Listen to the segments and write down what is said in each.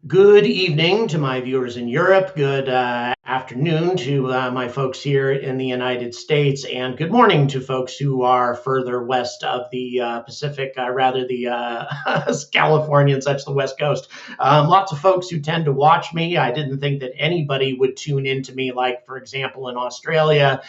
Good evening to my viewers in Europe. Good afternoon to my folks here in the United States, and good morning to folks who are further west of the Pacific, rather the California and such, the West Coast. Lots of folks who tend to watch me. I didn't think that anybody would tune into me, like, for example, in Australia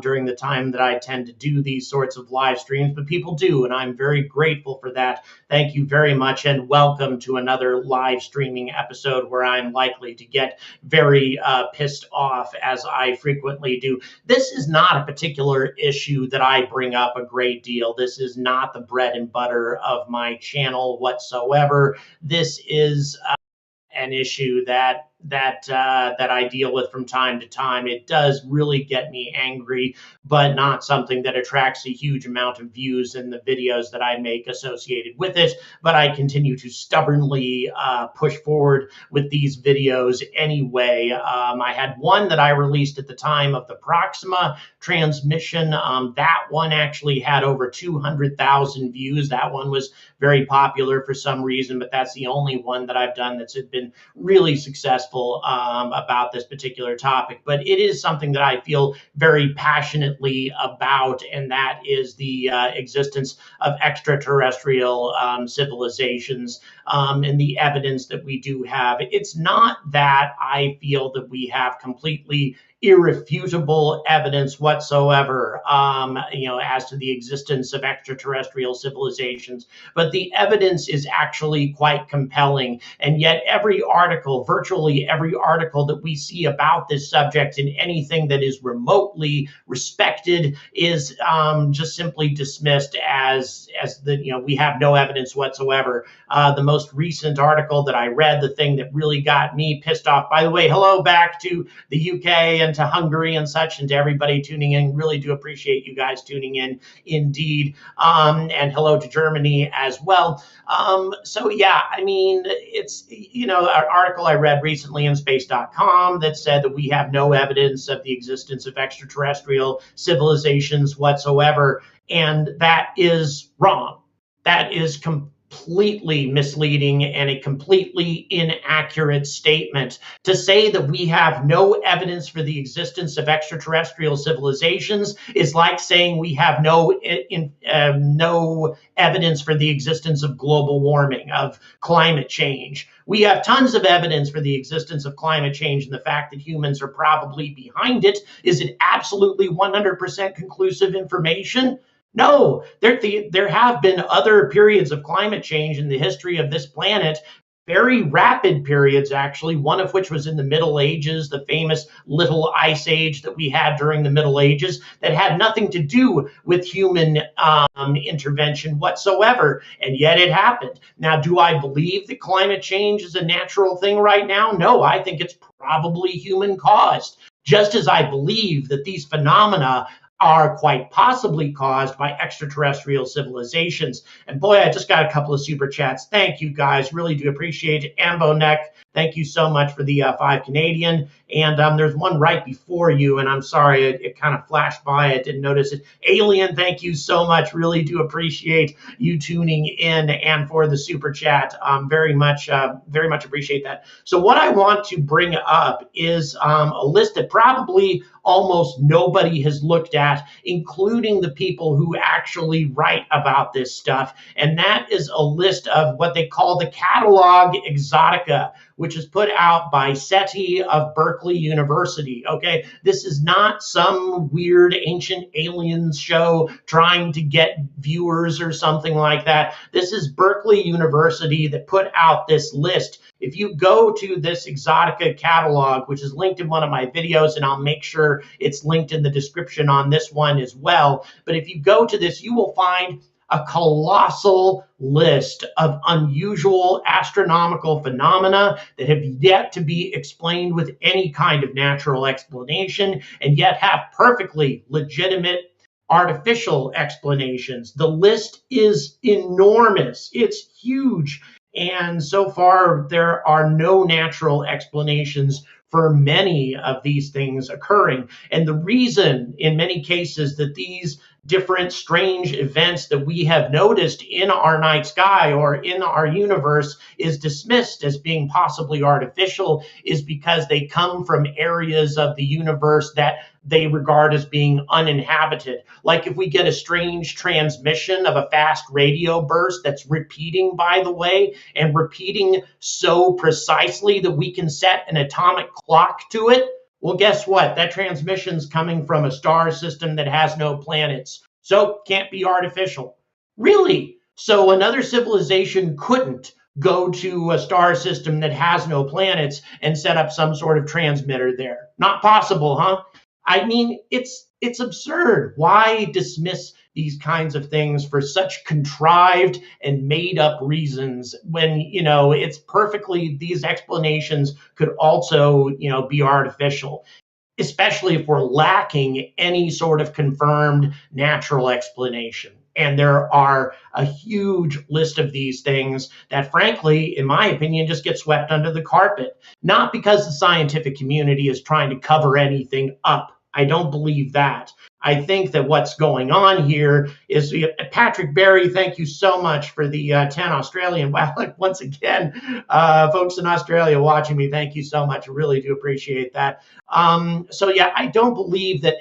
during the time that I tend to do these sorts of live streams, but people do, and I'm very grateful for that. Thank you very much, and welcome to another live streaming episode where I'm likely to get very pissed off, as I frequently do. This is not a particular issue that I bring up a great deal. This is not the bread and butter of my channel whatsoever. This is an issue that I deal with from time to time. It does really get me angry, but not something that attracts a huge amount of views in the videos that I make associated with it. But I continue to stubbornly push forward with these videos anyway. I had one that I released at the time of the Proxima transmission. That one actually had over 200,000 views. That one was very popular for some reason, but that's the only one that I've done that's been really successful about this particular topic. But it is something that I feel very passionately about, and that is the existence of extraterrestrial civilizations and the evidence that we do have. It's not that I feel that we have completely irrefutable evidence whatsoever, as to the existence of extraterrestrial civilizations. But the evidence is actually quite compelling. And yet every article, virtually every article that we see about this subject in anything that is remotely respected is just simply dismissed as we have no evidence whatsoever. The most recent article that I read, the thing that really got me pissed off, by the way, hello back to the UK and to Hungary and such, and to everybody tuning in. Really do appreciate you guys tuning in indeed. And hello to Germany as well. So yeah, I mean, it's, an article I read recently in space.com that said that we have no evidence of the existence of extraterrestrial civilizations whatsoever. And that is wrong. That is completely misleading and a completely inaccurate statement. To say that we have no evidence for the existence of extraterrestrial civilizations is like saying we have no evidence for the existence of global warming, of climate change. We have tons of evidence for the existence of climate change, and the fact that humans are probably behind it. Is it absolutely 100% conclusive information? No, there have been other periods of climate change in the history of this planet, very rapid periods, actually, one of which was in the Middle Ages, the famous Little Ice Age that we had during the Middle Ages, that had nothing to do with human intervention whatsoever, and yet it happened. Now, do I believe that climate change is a natural thing right now? No, I think it's probably human caused, just as I believe that these phenomena are quite possibly caused by extraterrestrial civilizations. And boy, I just got a couple of super chats. Thank you guys, really do appreciate it. Ambo Neck, thank you so much for the 5 Canadian. And there's one right before you, and I'm sorry, it kind of flashed by. I didn't notice it. Alien, thank you so much. Really do appreciate you tuning in and for the super chat. Very much appreciate that. So what I want to bring up is a list that probably almost nobody has looked at, including the people who actually write about this stuff. And that is a list of what they call the Catalogue Exotica, which is put out by SETI of Berkeley University. Okay, this is not some weird ancient aliens show trying to get viewers or something like that. This is Berkeley University that put out this list. If you go to this Exotica catalog, which is linked in one of my videos, and I'll make sure it's linked in the description on this one as well. But if you go to this, you will find a colossal list of unusual astronomical phenomena that have yet to be explained with any kind of natural explanation, and yet have perfectly legitimate artificial explanations. The list is enormous. It's huge. And so far, there are no natural explanations for many of these things occurring. And the reason, in many cases, that these different strange events that we have noticed in our night sky or in our universe is dismissed as being possibly artificial is because they come from areas of the universe that they regard as being uninhabited. Like if we get a strange transmission of a fast radio burst that's repeating, by the way, and repeating so precisely that we can set an atomic clock to it, well, guess what? That transmission's coming from a star system that has no planets, so can't be artificial. Really? So another civilization couldn't go to a star system that has no planets and set up some sort of transmitter there. Not possible, huh? I mean, it's absurd. Why dismiss these kinds of things for such contrived and made up reasons when, it's perfectly, these explanations could also, be artificial, especially if we're lacking any sort of confirmed natural explanation. And there are a huge list of these things that, frankly, in my opinion, just get swept under the carpet. Not because the scientific community is trying to cover anything up. I don't believe that. I think that what's going on here is Patrick Berry, thank you so much for the 10 Australian. Wow, once again, folks in Australia watching me, thank you so much. I really do appreciate that. So yeah, I don't believe that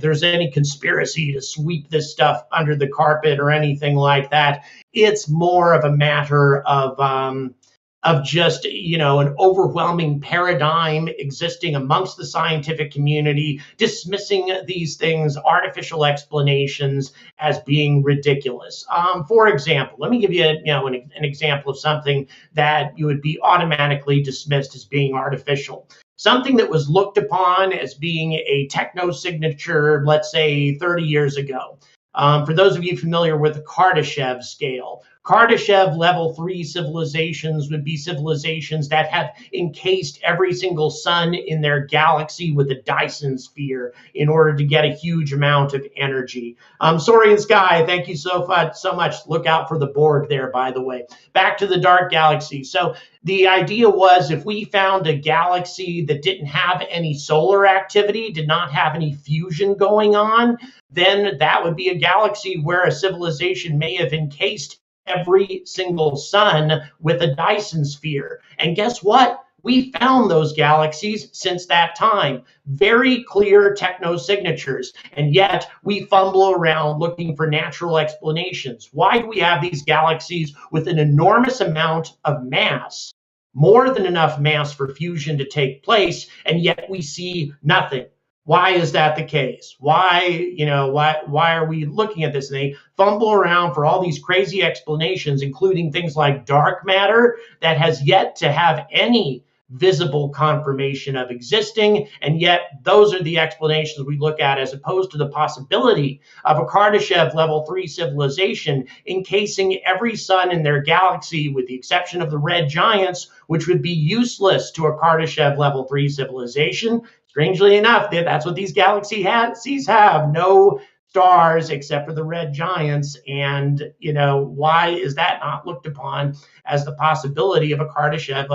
there's any conspiracy to sweep this stuff under the carpet or anything like that. It's more of a matter of just, an overwhelming paradigm existing amongst the scientific community, dismissing these things, artificial explanations, as being ridiculous. For example, let me give you, an example of something that you would be automatically dismissed as being artificial. Something that was looked upon as being a techno-signature, let's say 30 years ago. For those of you familiar with the Kardashev scale, Kardashev level 3 civilizations would be civilizations that have encased every single sun in their galaxy with a Dyson sphere in order to get a huge amount of energy. Saurian Sky, thank you so much. Look out for the Borg there, by the way. Back to the dark galaxy. So the idea was if we found a galaxy that didn't have any solar activity, did not have any fusion going on, then that would be a galaxy where a civilization may have encased every single sun with a Dyson sphere. And guess what? We found those galaxies since that time. Very clear techno-signatures. And yet we fumble around looking for natural explanations. Why do we have these galaxies with an enormous amount of mass? More than enough mass for fusion to take place, and yet we see nothing. Why is that the case? Why are we looking at this? And they fumble around for all these crazy explanations, including things like dark matter that has yet to have any visible confirmation of existing. And yet those are the explanations we look at, as opposed to the possibility of a Kardashev level 3 civilization encasing every sun in their galaxy, with the exception of the red giants, which would be useless to a Kardashev level 3 civilization. Strangely enough, that's what these galaxies have. No stars except for the red giants. And, why is that not looked upon as the possibility of a Kardashev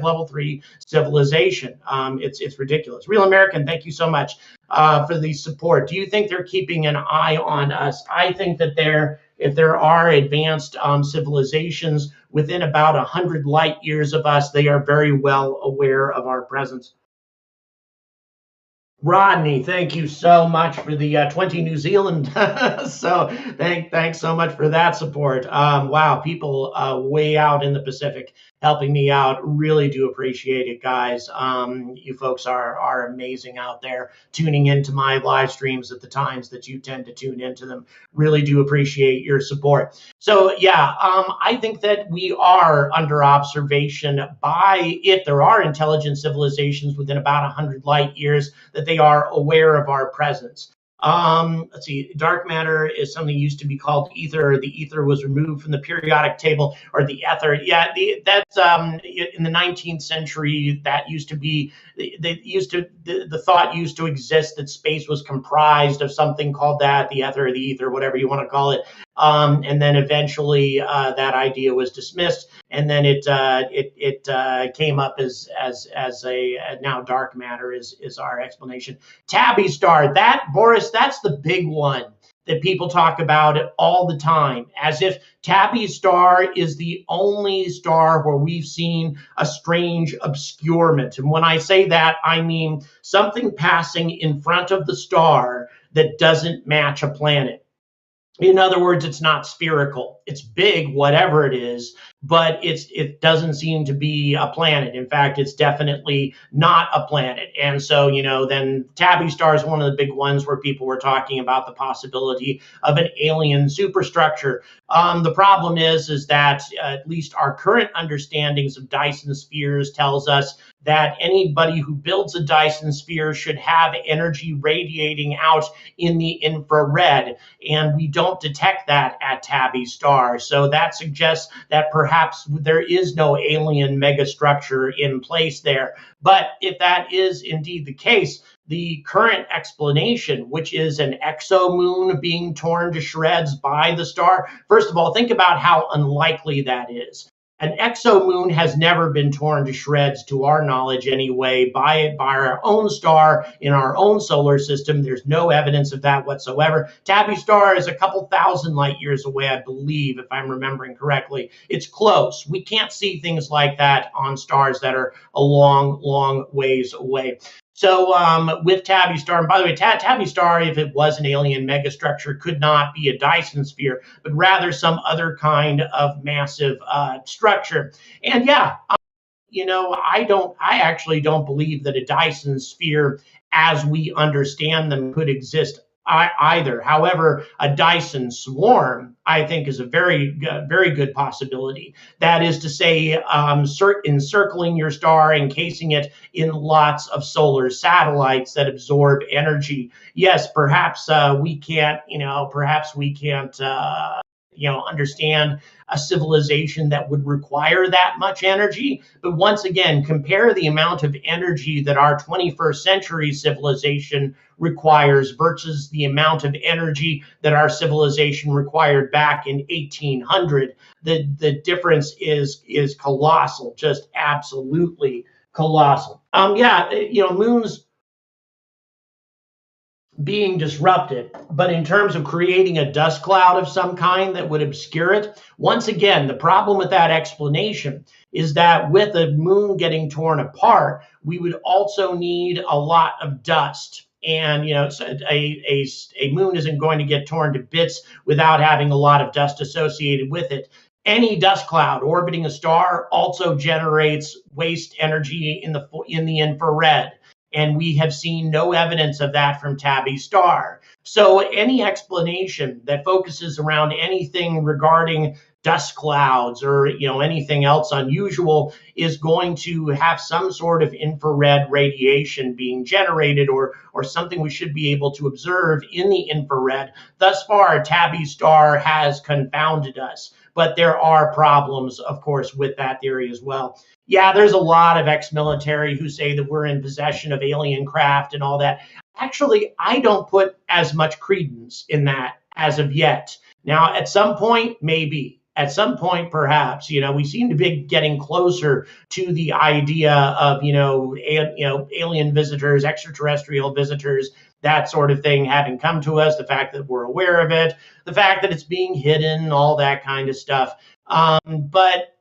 level 3 civilization? It's ridiculous. Real American, thank you so much for the support. Do you think they're keeping an eye on us? I think that if there are advanced civilizations within about 100 light years of us, they are very well aware of our presence. Rodney, thank you so much for the 20 New Zealand. So thanks so much for that support. Wow, people way out in the Pacific helping me out. Really do appreciate it, guys. You folks are amazing out there, tuning into my live streams at the times that you tend to tune into them. Really do appreciate your support. So yeah, I think that we are under observation by, if there are intelligent civilizations within about 100 light years, that they are aware of our presence. Let's see, dark matter is something that used to be called ether. The ether was removed from the periodic table, or the ether. Yeah, that's in the 19th century, that used to be the thought used to exist that space was comprised of something called that, the ether, the ether, whatever you want to call it. And then eventually that idea was dismissed, and then it came up as a now dark matter is our explanation. Tabby star, that, Boris, that's the big one that people talk about it all the time, as if Tabby star is the only star where we've seen a strange obscurement. And when I say that, I mean something passing in front of the star that doesn't match a planet. In other words, it's not spherical. It's big, whatever it is, but it doesn't seem to be a planet. In fact, it's definitely not a planet. And so, then Tabby star is one of the big ones where people were talking about the possibility of an alien superstructure. The problem is that at least our current understandings of Dyson spheres tells us that anybody who builds a Dyson sphere should have energy radiating out in the infrared, and we don't detect that at Tabby star. So that suggests that perhaps there is no alien megastructure in place there. But if that is indeed the case, the current explanation, which is an exomoon being torn to shreds by the star, first of all, think about how unlikely that is. An exomoon has never been torn to shreds, to our knowledge anyway, by our own star in our own solar system. There's no evidence of that whatsoever. Tabby star is a couple thousand light years away, I believe, if I'm remembering correctly. It's close. We can't see things like that on stars that are a long, long ways away. So with Tabby star, and by the way, Tabby star, if it was an alien megastructure, could not be a Dyson sphere, but rather some other kind of massive structure. And yeah, I actually don't believe that a Dyson sphere, as we understand them, could exist either. However, a Dyson swarm, I think, is a very good possibility. That is to say, encircling your star, encasing it in lots of solar satellites that absorb energy. Yes, perhaps we can't understand a civilization that would require that much energy. But once again, compare the amount of energy that our 21st century civilization requires versus the amount of energy that our civilization required back in 1800. The difference is colossal, just absolutely colossal. Moons being disrupted, but in terms of creating a dust cloud of some kind that would obscure it, once again, the problem with that explanation is that with a moon getting torn apart, we would also need a lot of dust. And a moon isn't going to get torn to bits without having a lot of dust associated with it. Any dust cloud orbiting a star also generates waste energy in the infrared. And we have seen no evidence of that from Tabby star. So any explanation that focuses around anything regarding dust clouds or anything else unusual is going to have some sort of infrared radiation being generated or something we should be able to observe in the infrared. Thus far, Tabby star has confounded us, but there are problems, of course, with that theory as well. Yeah, there's a lot of ex-military who say that we're in possession of alien craft and all that. Actually, I don't put as much credence in that as of yet. Now, at some point, maybe. At some point, perhaps, we seem to be getting closer to the idea of, alien visitors, extraterrestrial visitors, that sort of thing having come to us, the fact that we're aware of it, the fact that it's being hidden, all that kind of stuff. But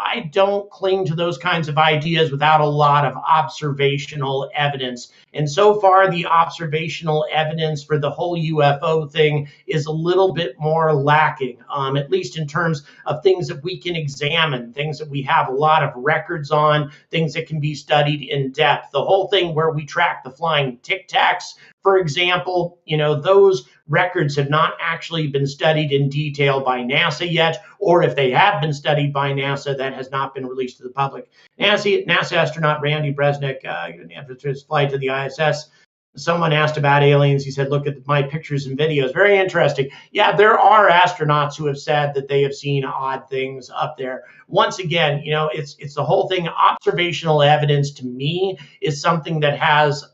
I don't cling to those kinds of ideas without a lot of observational evidence. And so far, the observational evidence for the whole UFO thing is a little bit more lacking, at least in terms of things that we can examine, things that we have a lot of records on, things that can be studied in depth. The whole thing where we track the flying Tic Tacs, for example, those records have not actually been studied in detail by NASA yet, or if they have been studied by NASA, that has not been released to the public. NASA astronaut Randy Bresnik, after his flight to the ISS, someone asked about aliens. He said, look at my pictures and videos. Very interesting. Yeah, there are astronauts who have said that they have seen odd things up there. once again, it's the whole thing. Observational evidence to me is something that has,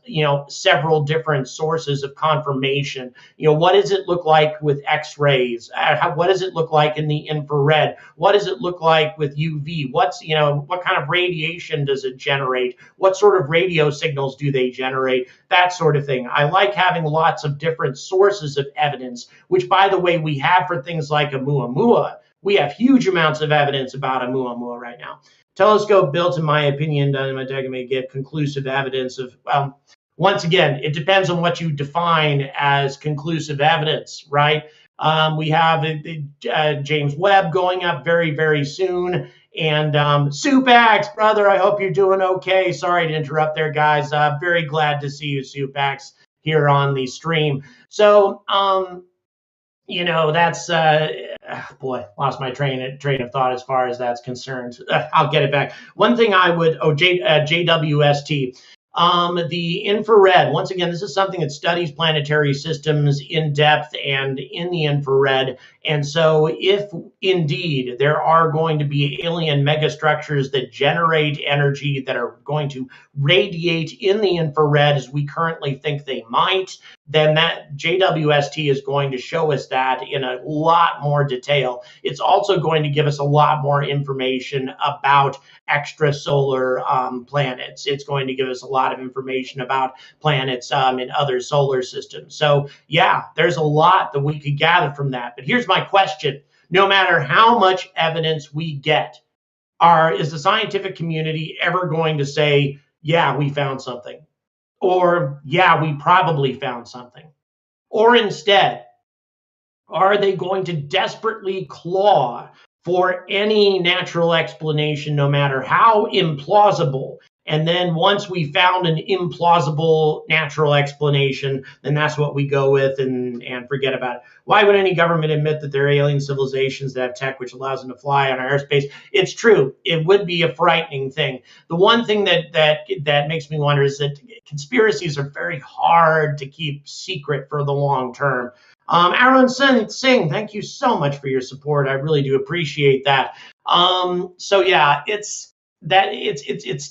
several different sources of confirmation. What does it look like with X-rays? What does it look like in the infrared? What does it look like with UV? What kind of radiation does it generate? What sort of radio signals do they generate? That sort of thing. I like having lots of different sources of evidence, which, by the way, we have for things like Oumuamua. We have huge amounts of evidence about Oumuamua right now. Telescope built, in my opinion, may give conclusive evidence of, well, once again, it depends on what you define as conclusive evidence, right? We have James Webb going up very, very soon. And Supax, brother, I hope you're doing okay. Sorry to interrupt there, guys. Very glad to see you, Supax, here on the stream. So, that's boy, lost my train of thought as far as that's concerned. I'll get it back. One thing I would, JWST. The infrared, once again, this is something that studies planetary systems in depth and in the infrared. And so if indeed there are going to be alien megastructures that generate energy that are going to radiate in the infrared as we currently think they might, then that JWST is going to show us that in a lot more detail. It's also going to give us a lot more information about extrasolar planets. It's going to give us a lot of information about planets in other solar systems. So yeah, there's a lot that we could gather from that. But here's my question. No matter how much evidence we get, is the scientific community ever going to say, yeah, we found something? Or, yeah, we probably found something? Or instead, are they going to desperately claw for any natural explanation, no matter how implausible? And then once we found an implausible natural explanation, then that's what we go with and forget about it. Why would any government admit that there are alien civilizations that have tech which allows them to fly on our airspace? It's true. It would be a frightening thing. The one thing that makes me wonder is that conspiracies are very hard to keep secret for the long term. Aaron Singh, thank you so much for your support. I really do appreciate that. So yeah, it's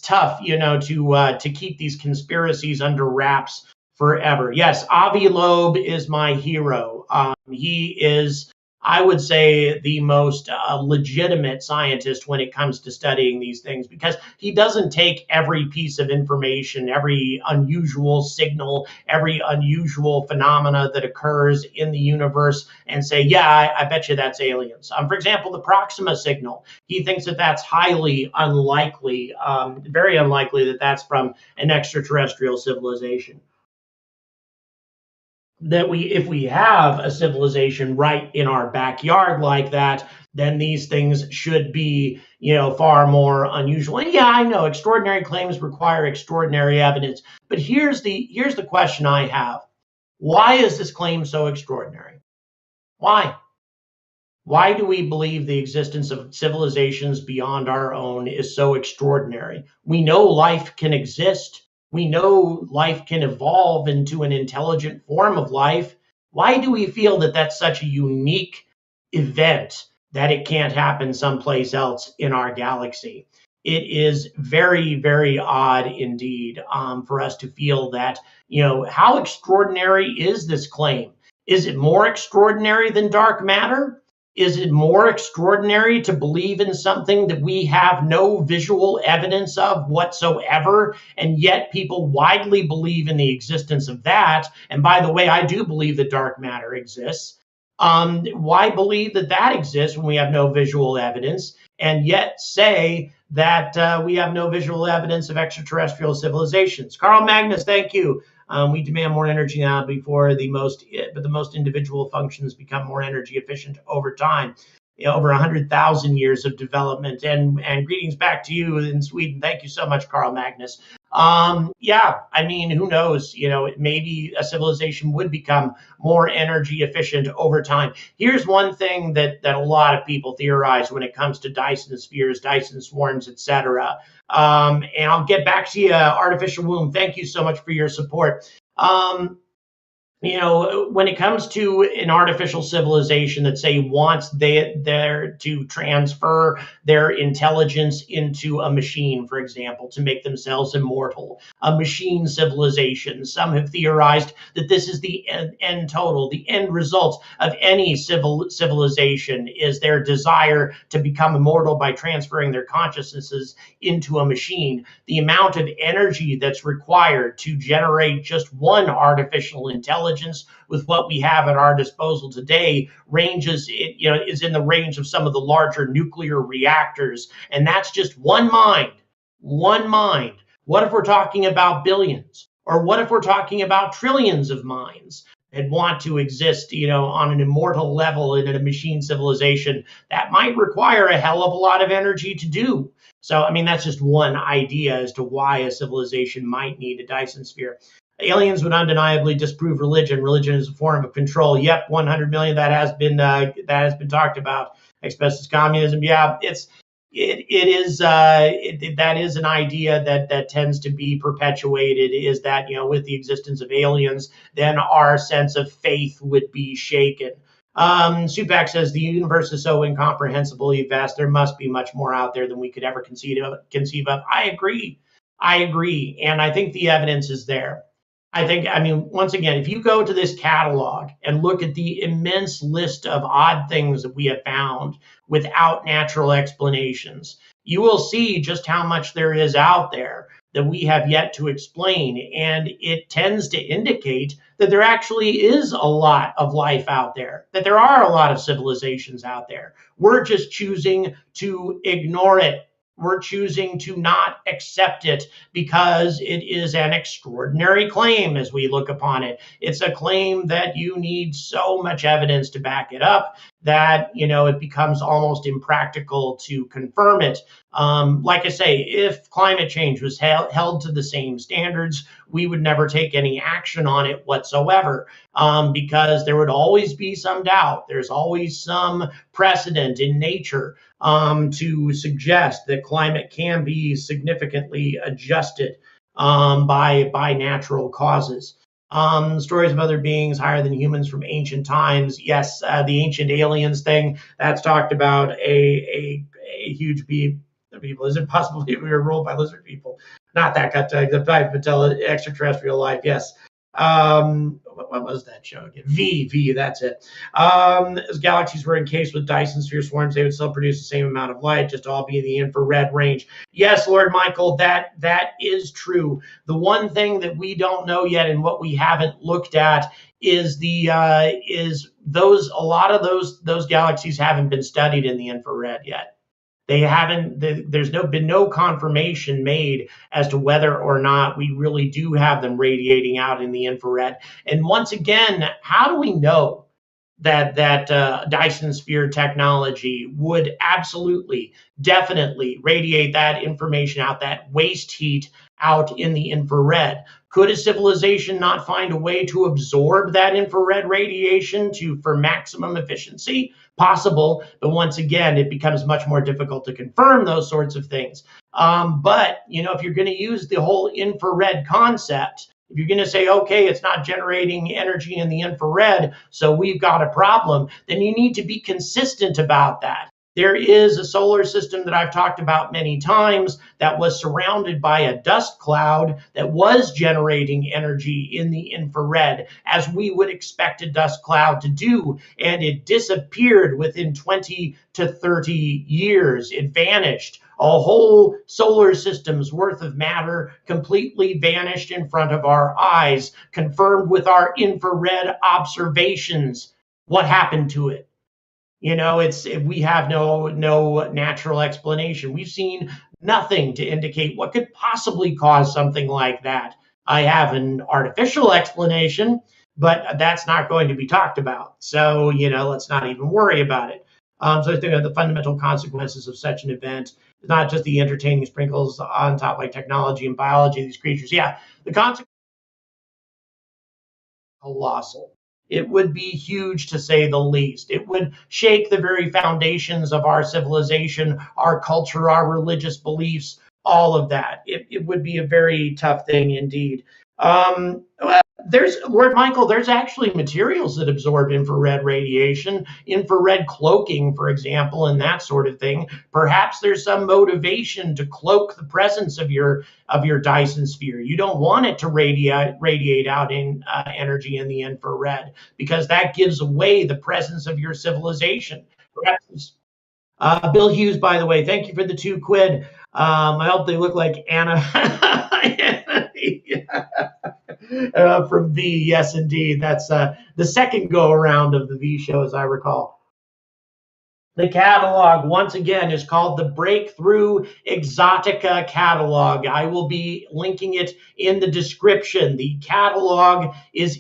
tough, to keep these conspiracies under wraps forever. Yes, Avi Loeb is my hero. He is, I would say, the most legitimate scientist when it comes to studying these things, because he doesn't take every piece of information, every unusual signal, every unusual phenomena that occurs in the universe and say, yeah, I bet you that's aliens. For example, the Proxima signal. He thinks that that's highly unlikely, very unlikely that that's from an extraterrestrial civilization. That if we have a civilization right in our backyard like that, then these things should be, far more unusual. And yeah, I know extraordinary claims require extraordinary evidence, but here's the question I have. Why is this claim so extraordinary? Why? Why do we believe the existence of civilizations beyond our own is so extraordinary? We know life can exist. We know life can evolve into an intelligent form of life. Why do we feel that that's such a unique event that it can't happen someplace else in our galaxy? It is very, very odd indeed for us to feel that, how extraordinary is this claim? Is it more extraordinary than dark matter? Is it more extraordinary to believe in something that we have no visual evidence of whatsoever, and yet people widely believe in the existence of that? And by the way, I do believe that dark matter exists. Why believe that exists when we have no visual evidence, and yet say that we have no visual evidence of extraterrestrial civilizations? Carl Magnus, thank you. We demand more energy now before the most individual functions become more energy efficient over time. Over 100,000 years of development. And greetings back to you in Sweden. Thank you so much, Carl Magnus. Yeah, I mean, who knows? Maybe a civilization would become more energy efficient over time. Here's one thing that a lot of people theorize when it comes to Dyson spheres, Dyson swarms, etc. And I'll get back to you, Artificial Womb. Thank you so much for your support. When it comes to an artificial civilization that say wants there to transfer their intelligence into a machine, for example, to make themselves immortal, a machine civilization. Some have theorized that this is the end total, the end result of any civilization is their desire to become immortal by transferring their consciousnesses into a machine. The amount of energy that's required to generate just one artificial intelligence with what we have at our disposal today is in the range of some of the larger nuclear reactors, and that's just one mind. What if we're talking about billions, or what if we're talking about trillions of minds and want to exist, on an immortal level in a machine civilization? That might require a hell of a lot of energy to do. So, I mean, that's just one idea as to why a civilization might need a Dyson sphere. Aliens would undeniably disprove religion. Religion is a form of control. Yep, 100 million. That has been talked about. Asbestos communism. Yeah, that is an idea that tends to be perpetuated. Is that with the existence of aliens, then our sense of faith would be shaken. Supak says the universe is so incomprehensibly vast. There must be much more out there than we could ever conceive of. I agree, and I think the evidence is there. Once again, if you go to this catalog and look at the immense list of odd things that we have found without natural explanations, you will see just how much there is out there that we have yet to explain. And it tends to indicate that there actually is a lot of life out there, that there are a lot of civilizations out there. We're just choosing to ignore it. We're choosing to not accept it because it is an extraordinary claim as we look upon it. It's a claim that you need so much evidence to back it up that, it becomes almost impractical to confirm it. Like I say, if climate change was held to the same standards, we would never take any action on it whatsoever, because there would always be some doubt. There's always some precedent in nature to suggest that climate can be significantly adjusted by natural causes. Stories of other beings higher than humans from ancient times. Yes, the ancient aliens thing, that's talked about a huge people. Is it possible we were ruled by lizard people? Not that cut the type of extraterrestrial life. Yes. What was that show again? V, that's it. As galaxies were encased with Dyson sphere swarms, they would still produce the same amount of light, just all be in the infrared range. Yes, Lord Michael, that is true. The one thing that we don't know yet and what we haven't looked at is a lot of those galaxies haven't been studied in the infrared yet. They haven't. There's been no confirmation made as to whether or not we really do have them radiating out in the infrared. And once again, how do we know that Dyson sphere technology would absolutely, definitely radiate that information out, that waste heat out in the infrared? Could a civilization not find a way to absorb that infrared radiation for maximum efficiency? Possible, but once again, it becomes much more difficult to confirm those sorts of things. But if you're going to use the whole infrared concept, if you're going to say, okay, it's not generating energy in the infrared, so we've got a problem, then you need to be consistent about that. There is a solar system that I've talked about many times that was surrounded by a dust cloud that was generating energy in the infrared, as we would expect a dust cloud to do, and it disappeared within 20 to 30 years. It vanished. A whole solar system's worth of matter completely vanished in front of our eyes, confirmed with our infrared observations. What happened to it? We have no natural explanation. We've seen nothing to indicate what could possibly cause something like that. I have an artificial explanation, but that's not going to be talked about. So, let's not even worry about it. So I think of the fundamental consequences of such an event, not just the entertaining sprinkles on top like technology and biology of these creatures. Yeah, the consequences are colossal. It would be huge, to say the least. It would shake the very foundations of our civilization, our culture, our religious beliefs, all of that. It would be a very tough thing indeed. Well, There's Lord Michael, there's actually materials that absorb infrared radiation, infrared cloaking, for example, and that sort of thing. Perhaps there's some motivation to cloak the presence of your Dyson sphere. You don't want it to radiate out in energy in the infrared because that gives away the presence of your civilization. Perhaps Bill Hughes, by the way, thank you for the 2 quid. I hope they look like Anna from V. Yes, indeed. That's the second go around of the V show, as I recall. The catalog, once again, is called the Breakthrough Exotica Catalog. I will be linking it in the description. The catalog is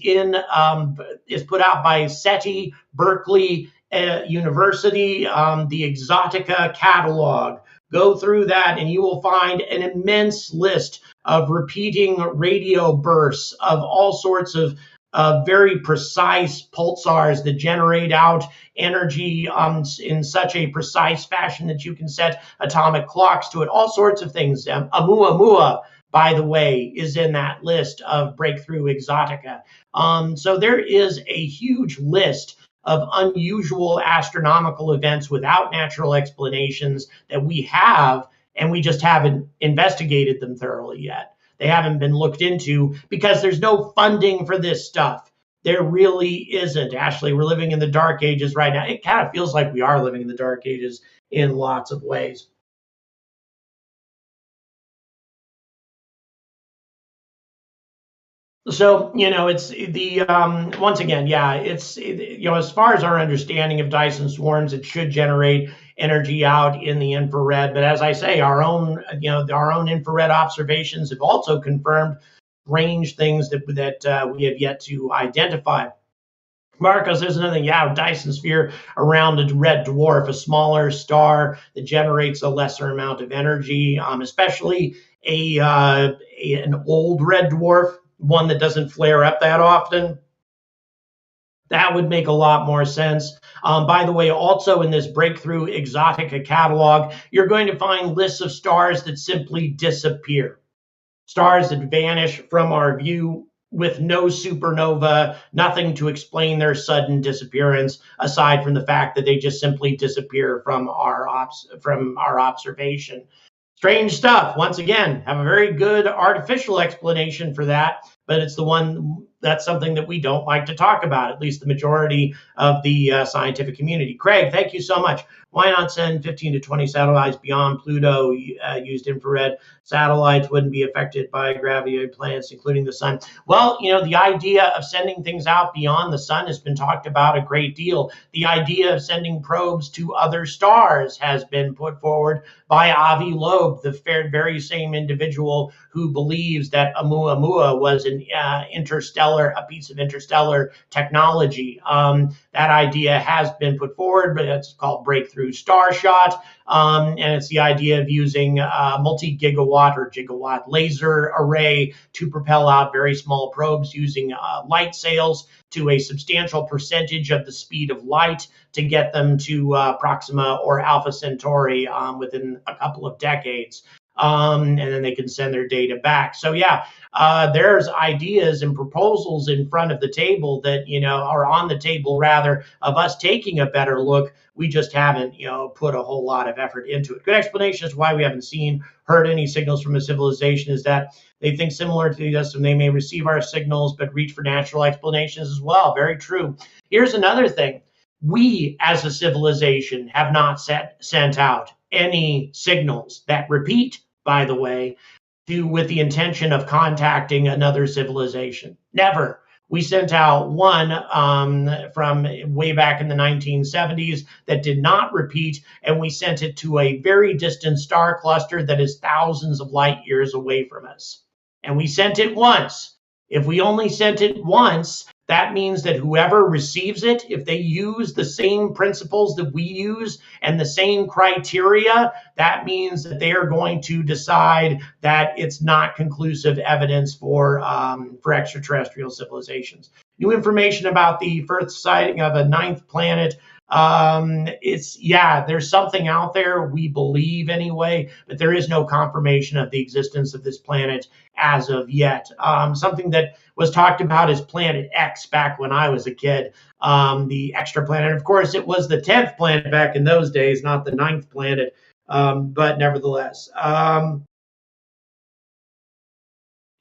put out by SETI, Berkeley University, the Exotica Catalog. Go through that and you will find an immense list of repeating radio bursts of all sorts of very precise pulsars that generate out energy in such a precise fashion that you can set atomic clocks to it, all sorts of things. Oumuamua, by the way, is in that list of Breakthrough Exotica. So there is a huge list of unusual astronomical events without natural explanations that we have, and we just haven't investigated them thoroughly yet. They haven't been looked into because there's no funding for this stuff. There really isn't. Ashley, we're living in the dark ages right now. It kind of feels like we are living in the dark ages in lots of ways. So, it's the, once again, yeah, as far as our understanding of Dyson swarms, it should generate energy out in the infrared. But as I say, our own infrared observations have also confirmed strange things that we have yet to identify. Marcos, there's another thing. Yeah, Dyson sphere around a red dwarf, a smaller star that generates a lesser amount of energy, especially an old red dwarf, one that doesn't flare up that often. That would make a lot more sense. By the way, also in this Breakthrough Exotica catalog, you're going to find lists of stars that simply disappear. Stars that vanish from our view with no supernova, nothing to explain their sudden disappearance, aside from the fact that they just simply disappear from our observation. Strange stuff. Once again, have a very good artificial explanation for that, but it's the one that's something that we don't like to talk about, at least the majority of the scientific community. Craig, thank you so much. Why not send 15 to 20 satellites beyond Pluto? Used infrared satellites wouldn't be affected by gravity of planets, including the sun. Well, the idea of sending things out beyond the sun has been talked about a great deal. The idea of sending probes to other stars has been put forward by Avi Loeb, the very same individual who believes that Oumuamua was a piece of interstellar technology. That idea has been put forward, but it's called Breakthrough Starshot. And it's the idea of using a multi-gigawatt or gigawatt laser array to propel out very small probes using light sails to a substantial percentage of the speed of light to get them to Proxima or Alpha Centauri within a couple of decades. And then they can send their data back. So yeah, there's ideas and proposals in front of the table that, are on the table rather, of us taking a better look. We just haven't, put a whole lot of effort into it. Good explanation as to why we haven't heard any signals from a civilization is that they think similar to us and they may receive our signals, but reach for natural explanations as well. Very true. Here's another thing. We as a civilization have not sent out any signals that repeat, by the way, with the intention of contacting another civilization. Never. We sent out one from way back in the 1970s that did not repeat, and we sent it to a very distant star cluster that is thousands of light years away from us. And we sent it once. If we only sent it once, that means that whoever receives it, if they use the same principles that we use and the same criteria, that means that they are going to decide that it's not conclusive evidence for extraterrestrial civilizations. New information about the first sighting of a ninth planet There's something out there, we believe anyway, but there is no confirmation of the existence of this planet as of yet. Something that was talked about is Planet X back when I was a kid, the extra planet. Of course, it was the 10th planet back in those days, not the 9th planet, but nevertheless.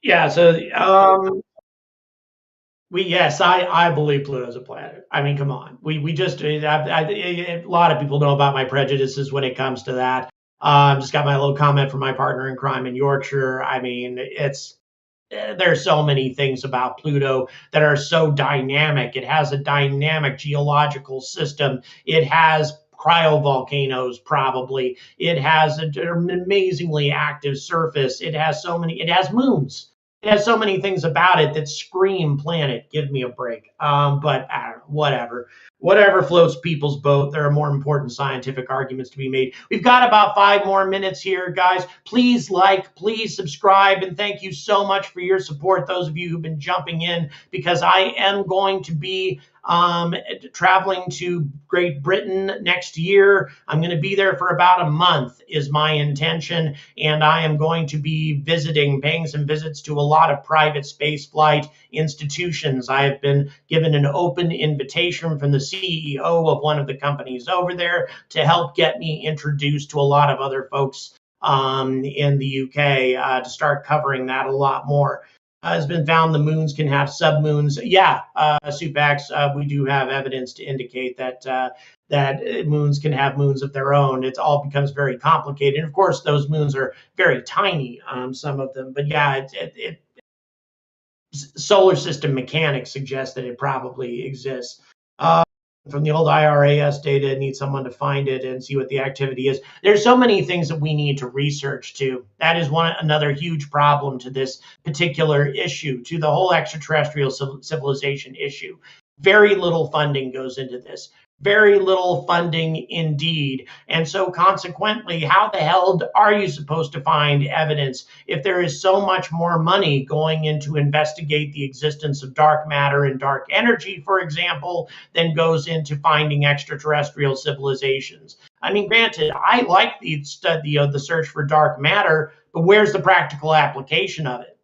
Yeah, so yes, I believe Pluto's a planet. I mean, come on. We just a lot of people know about my prejudices when it comes to that. Just got my little comment from my partner in crime in Yorkshire. I mean, there's so many things about Pluto that are so dynamic. It has a dynamic geological system. It has cryovolcanoes, probably. It has an amazingly active surface. It has moons. It has so many things about it that scream planet. Give me a break. But I don't know, whatever. Whatever floats people's boat. There are more important scientific arguments to be made. We've got about 5 more minutes here, guys. Please please subscribe, and thank you so much for your support, those of you who've been jumping in, because I am going to be traveling to Great Britain next year. I'm going to be there for about a month is my intention, and I am going to be paying some visits to a lot of private spaceflight institutions. I have been given an open invitation from the CEO of one of the companies over there to help get me introduced to a lot of other folks in the UK to start covering that a lot more. Has been found the moons can have submoons. Yeah, Supax, we do have evidence to indicate that moons can have moons of their own. It all becomes very complicated. And of course, those moons are very tiny, some of them. But yeah, solar system mechanics suggest that it probably exists. From the old IRAS data, need someone to find it and see what the activity is. There's so many things that we need to research too. That is another huge problem to this particular issue, to the whole extraterrestrial civilization issue. Very little funding goes into this. Very little funding indeed. And so consequently, how the hell are you supposed to find evidence if there is so much more money going into investigate the existence of dark matter and dark energy, for example, than goes into finding extraterrestrial civilizations? I mean, granted, I like the study of the search for dark matter, but where's the practical application of it?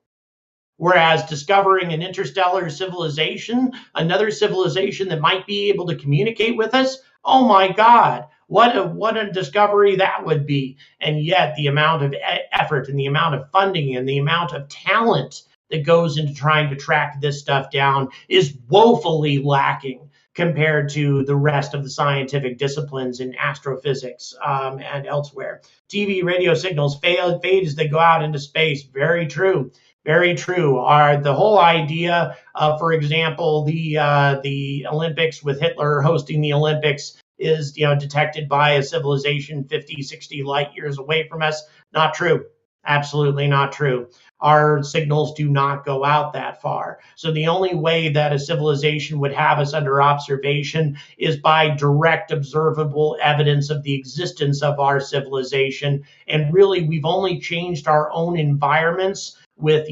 Whereas discovering an interstellar civilization, another civilization that might be able to communicate with us, oh my God, what a discovery that would be. And yet the amount of effort and the amount of funding and the amount of talent that goes into trying to track this stuff down is woefully lacking compared to the rest of the scientific disciplines in astrophysics and elsewhere. TV, radio signals fade as they go out into space. Very true. Very true. The whole idea, for example, the Olympics with Hitler hosting the Olympics is detected by a civilization 50, 60 light years away from us. Not true. Absolutely not true. Our signals do not go out that far. So the only way that a civilization would have us under observation is by direct observable evidence of the existence of our civilization. And really, we've only changed our own environments with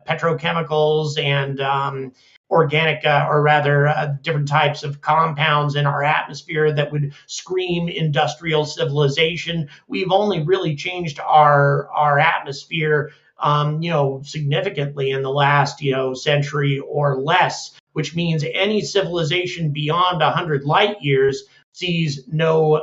petrochemicals and organic or rather different types of compounds in our atmosphere that would scream industrial civilization. We've only really changed our atmosphere significantly in the last century or less, which means any civilization beyond 100 light years sees no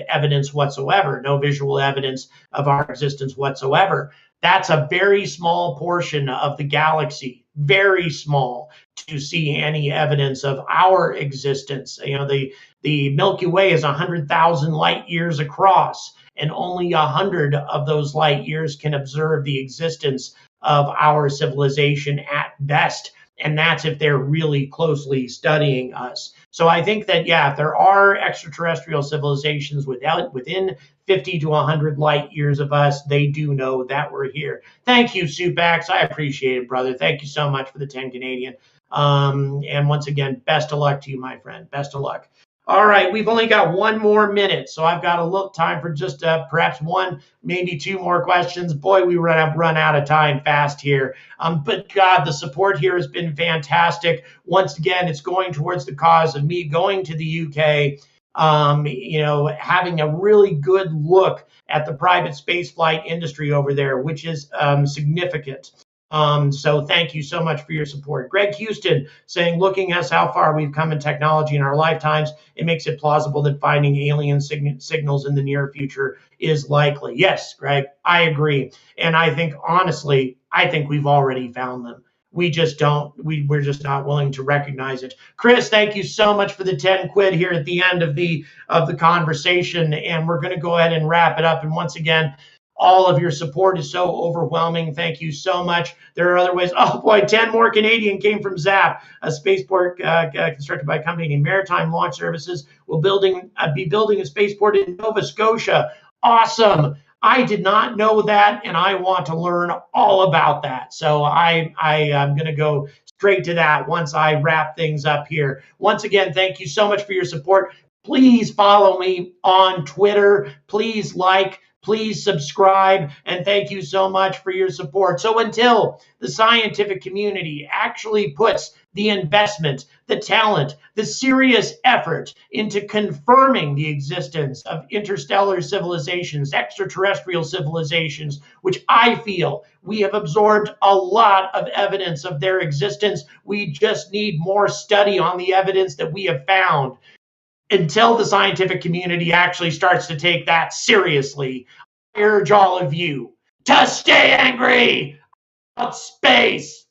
evidence whatsoever, no visual evidence of our existence whatsoever. That's a very small portion of the galaxy, very small, to see any evidence of our existence. The Milky Way is 100,000 light years across, and only 100 of those light years can observe the existence of our civilization at best. And that's if they're really closely studying us. So I think that, yeah, if there are extraterrestrial civilizations within 50 to 100 light years of us, they do know that we're here. Thank you, Supax. I appreciate it, brother. Thank you so much for the 10 Canadian. And once again, best of luck to you, my friend. Best of luck. All right, we've only got 1 more minute, so I've got a little time for just perhaps one, maybe two more questions. Boy, we run out of time fast here. But God, the support here has been fantastic. Once again, it's going towards the cause of me going to the UK. Having a really good look at the private spaceflight industry over there, which is significant. So thank you so much for your support. Greg Houston saying, looking at how far we've come in technology in our lifetimes, it makes it plausible that finding alien signals in the near future is likely. Yes, Greg, I agree. And I think, honestly, I think we've already found them. We just don't, we're just not willing to recognize it. Chris, thank you so much for the 10 quid here at the end of the conversation. And we're going to go ahead and wrap it up. And once again, all of your support is so overwhelming. Thank you so much. There are other ways. Oh boy, 10 more Canadian came from ZAP, a spaceport constructed by a company named Maritime Launch Services. Will be building a spaceport in Nova Scotia. Awesome. I did not know that, and I want to learn all about that. So I am going to go straight to that once I wrap things up here. Once again, thank you so much for your support. Please follow me on Twitter. Please like. Please subscribe, and thank you so much for your support. So until the scientific community actually puts the investment, the talent, the serious effort into confirming the existence of interstellar civilizations, extraterrestrial civilizations, which I feel we have absorbed a lot of evidence of their existence. We just need more study on the evidence that we have found. Until the scientific community actually starts to take that seriously, I urge all of you to stay angry about space.